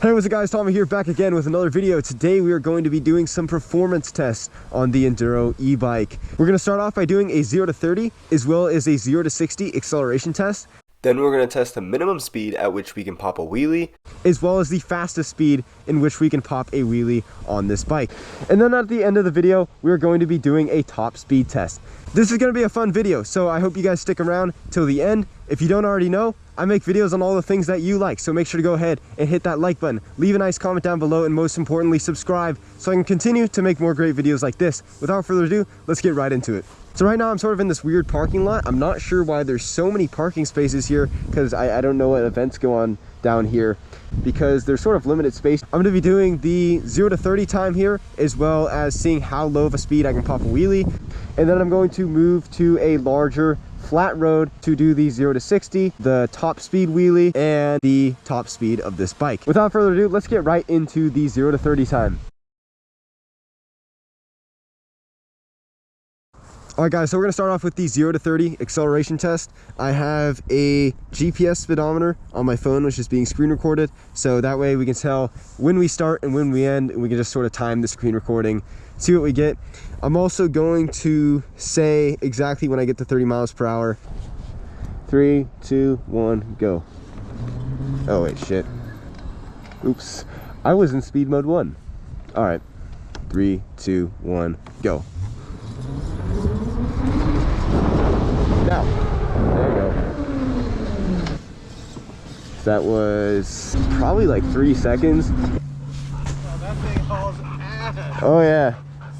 Hey, what's up guys, Tommy here, back again with another video. Today we are going to be doing some performance tests on the Enduro e-bike. We're going to start off by doing a 0 to 30 as well as a 0 to 60 acceleration test. Then we're going to test the minimum speed at which we can pop a wheelie, as well as the fastest speed in which we can pop a wheelie on this bike. And then at the end of the video, we're going to be doing a top speed test. This is going to be a fun video, so I hope you guys stick around till the end. If you don't already know, I make videos on all the things that you like, so make sure to go ahead and hit that like button, leave a nice comment down below, and most importantly, subscribe so I can continue to make more great videos like this. Without further ado, let's get right into it. So right now I'm sort of in this weird parking lot. I'm not sure why there's so many parking spaces here, because I don't know what events go on down here, because there's sort of limited space. I'm going to be doing the 0 to 30 time here, as well as seeing how low of a speed I can pop a wheelie. And then I'm going to move to a larger flat road to do the 0 to 60, the top speed wheelie, and the top speed of this bike. Without further ado, let's get right into the 0 to 30 time. Alright guys, so we're going to start off with the 0 to 30 acceleration test. I have a GPS speedometer on my phone, which is being screen recorded, so that way we can tell when we start and when we end, and we can just sort of time the screen recording, see what we get. I'm also going to say exactly when I get to 30 miles per hour. 3, 2, 1, go. Oh wait, shit. Oops. I was in speed mode 1. Alright. 3, 2, 1, go. Now, there you go. That was probably like 3 seconds. Oh, that thing hauls ass. Oh yeah.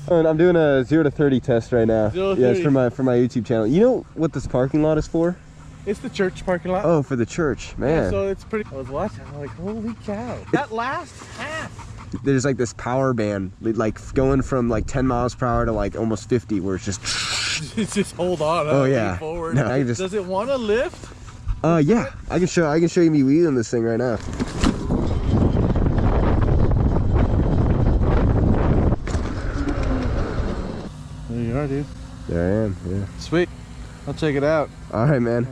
And I'm doing a 0 to 30 test right now. 0 to yeah, it's 30. for my YouTube channel. You know what this parking lot is for? It's the church parking lot. Oh, for the church, man. Yeah, so it's pretty. I was watching. I'm like, holy cow! That last half. There's like this power band, like going from like 10 miles per hour to like almost 50, where it's just. It's just hold on. Oh yeah. Forward. No, I just. Does it want to lift? Yeah. I can show you me wheeling this thing right now. There you are, dude. There I am. Yeah. Sweet. I'll check it out. All right, man.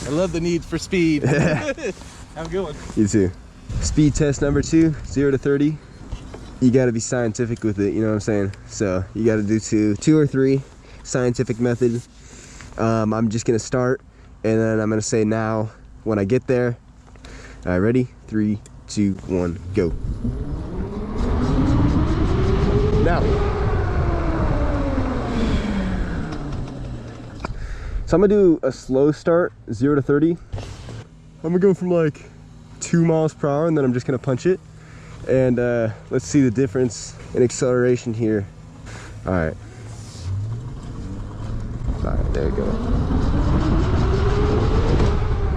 I love the need for speed. Have a good one. You too. Speed test number 2, 0 to 30. You got to be scientific with it, you know what I'm saying? So you got to do two or three scientific method. I'm just gonna start, and then I'm gonna say now when I get there. All right, ready? 3, 2, 1, go. Now. So I'm gonna do a slow start, 0 to 30. I'm gonna go from like 2 miles per hour, and then I'm just gonna punch it. And let's see the difference in acceleration here. All right. All right, there you go.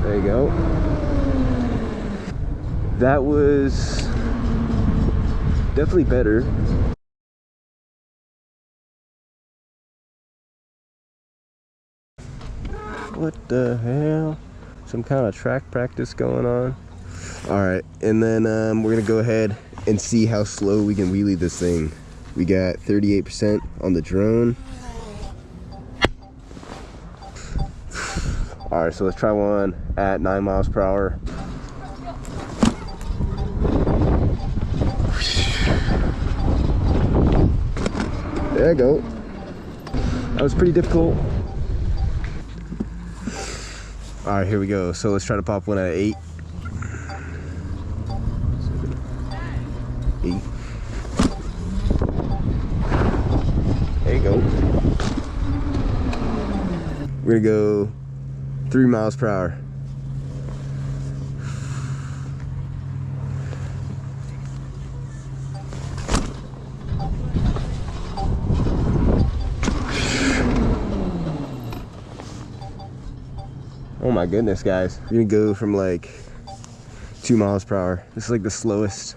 There you go. That was definitely better. What the hell? Some kind of track practice going on. All right, and then we're gonna go ahead and see how slow we can wheelie this thing. We got 38% on the drone. All right, so let's try one at 9 miles per hour. There you go. That was pretty difficult. All right, here we go. So let's try to pop one at 8. 8. There you go. We're gonna go 3 miles per hour. Oh my goodness, guys. We're gonna go from like 2 miles per hour. This is like the slowest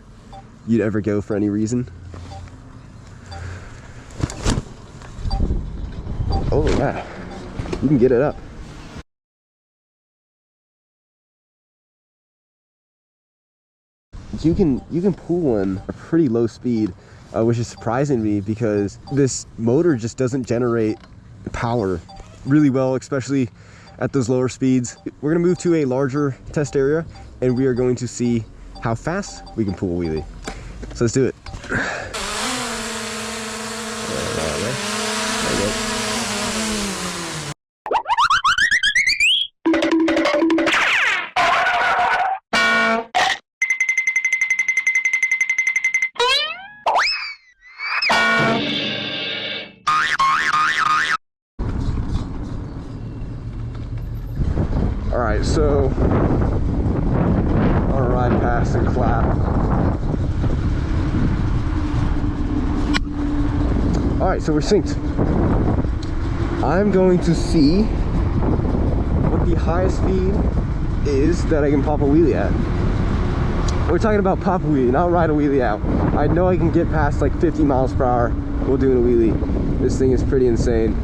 you'd ever go for any reason. Oh yeah, you can get it up. You can pull one at a pretty low speed, which is surprising to me because this motor just doesn't generate power really well, especially at those lower speeds. We're gonna move to a larger test area and we are going to see how fast we can pull a wheelie. So let's do it. Alright, so I'll ride past and clap. Alright, so we're synced. I'm going to see what the highest speed is that I can pop a wheelie at. We're talking about pop a wheelie, not ride a wheelie out. I know I can get past like 50 miles per hour while doing a wheelie. This thing is pretty insane.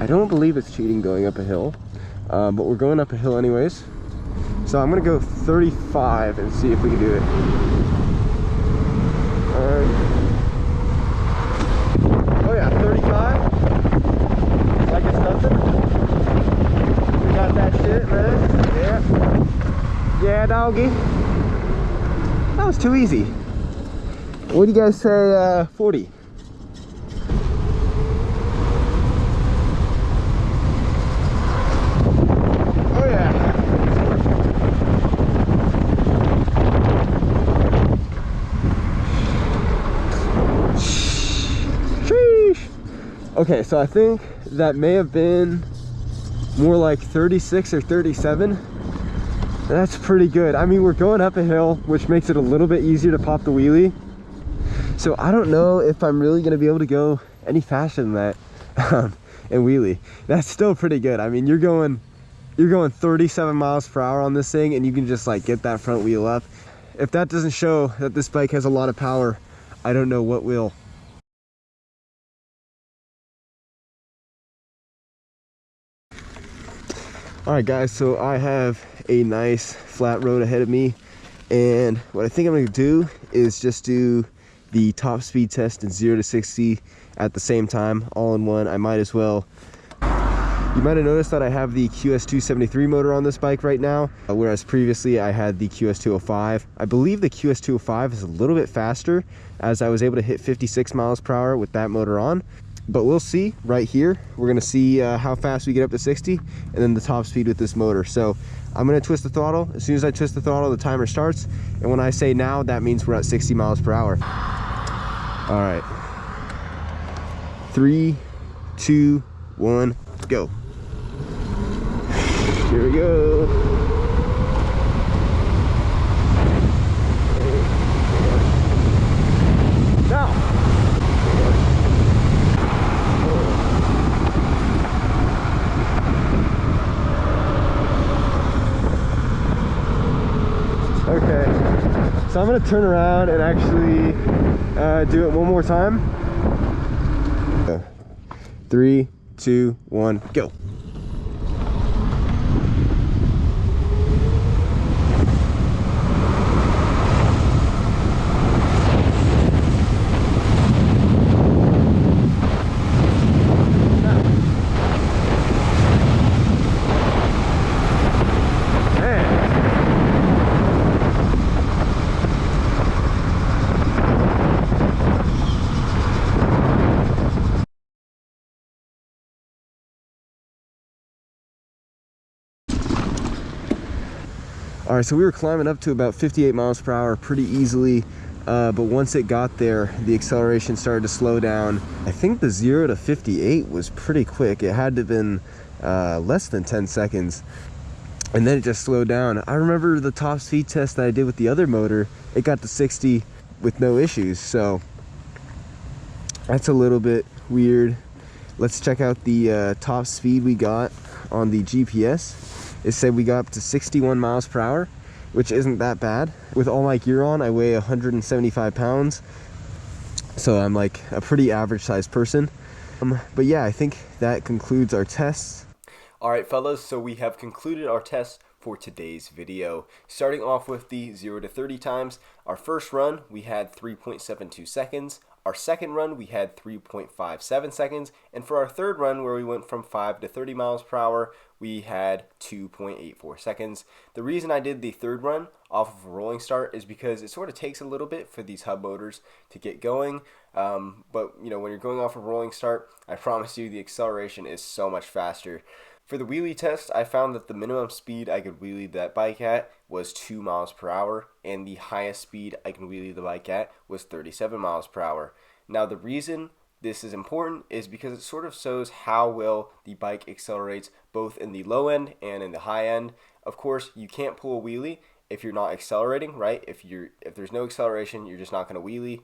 I don't believe it's cheating going up a hill. But we're going up a hill anyways. So I'm gonna go 35 and see if we can do it. Oh yeah, 35. Like it's nothing. We got that shit, man. Yeah. Yeah, doggy. That was too easy. What do you guys say, 40? Okay, so I think that may have been more like 36 or 37. That's pretty good. I mean, we're going up a hill, which makes it a little bit easier to pop the wheelie. So I don't know if I'm really gonna be able to go any faster than that in wheelie. That's still pretty good. I mean, you're going 37 miles per hour on this thing, and you can just like get that front wheel up. If that doesn't show that this bike has a lot of power, I don't know what will. Alright guys, so I have a nice flat road ahead of me, and what I think I'm going to do is just do the top speed test in 0 to 60 at the same time, all in one. I might as well. You might have noticed that I have the QS273 motor on this bike right now, whereas previously I had the QS205. I believe the QS205 is a little bit faster, as I was able to hit 56 miles per hour with that motor on. But we'll see right here. We're gonna see how fast we get up to 60 and then the top speed with this motor. So I'm gonna twist the throttle. As soon as I twist the throttle, the timer starts. And when I say now, that means we're at 60 miles per hour. All right. 3, 2, 1, go. Here we go. Now. Okay, so I'm gonna turn around and actually do it one more time. 3, 2, 1, go. All right, so we were climbing up to about 58 miles per hour pretty easily, but once it got there, the acceleration started to slow down. I think the 0 to 58 was pretty quick. It had to have been less than 10 seconds, and then it just slowed down. I remember the top speed test that I did with the other motor, it got to 60 with no issues, so that's a little bit weird. Let's check out the top speed we got on the GPS. It said we got up to 61 miles per hour, which isn't that bad. With all my gear on, I weigh 175 pounds, so I'm like a pretty average sized person. But yeah, I think that concludes our tests. All right, fellas, so we have concluded our tests for today's video. Starting off with the 0 to 30 times, our first run, we had 3.72 seconds. Our second run, we had 3.57 seconds, and for our third run, where we went from 5 to 30 miles per hour, we had 2.84 seconds. The reason I did the third run off of a rolling start is because it sort of takes a little bit for these hub motors to get going, but you know, when you're going off a rolling start, I promise you the acceleration is so much faster. For the wheelie test, I found that the minimum speed I could wheelie that bike at was 2 miles per hour, and the highest speed I can wheelie the bike at was 37 miles per hour. Now, the reason this is important is because it sort of shows how well the bike accelerates both in the low end and in the high end. Of course, you can't pull a wheelie if you're not accelerating, right? If there's no acceleration, you're just not going to wheelie.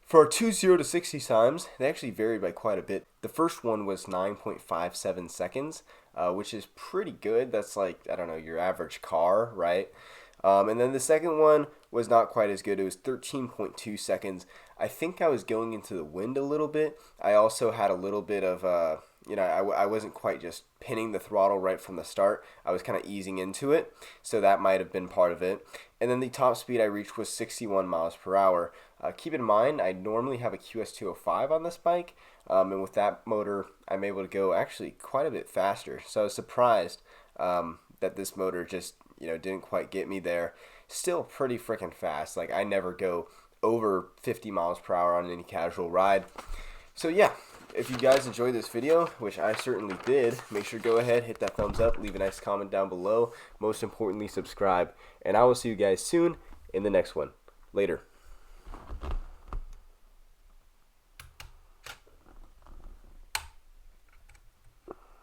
For our 2 0 to 60 times, they actually varied by quite a bit. The first one was 9.57 seconds, which is pretty good. That's like, I don't know, your average car, right? And then the second one was not quite as good. It was 13.2 seconds. I think I was going into the wind a little bit. I also had a little bit of, I wasn't quite just pinning the throttle right from the start. I was kind of easing into it, so that might have been part of it. And then the top speed I reached was 61 miles per hour. Keep in mind, I normally have a QS205 on this bike, and with that motor, I'm able to go actually quite a bit faster. So I was surprised that this motor just, didn't quite get me there. Still pretty freaking fast. Like, I never go over 50 miles per hour on any casual ride. So yeah, if you guys enjoyed this video, which I certainly did, make sure to go ahead, hit that thumbs up, leave a nice comment down below. Most importantly, subscribe. And I will see you guys soon in the next one. Later.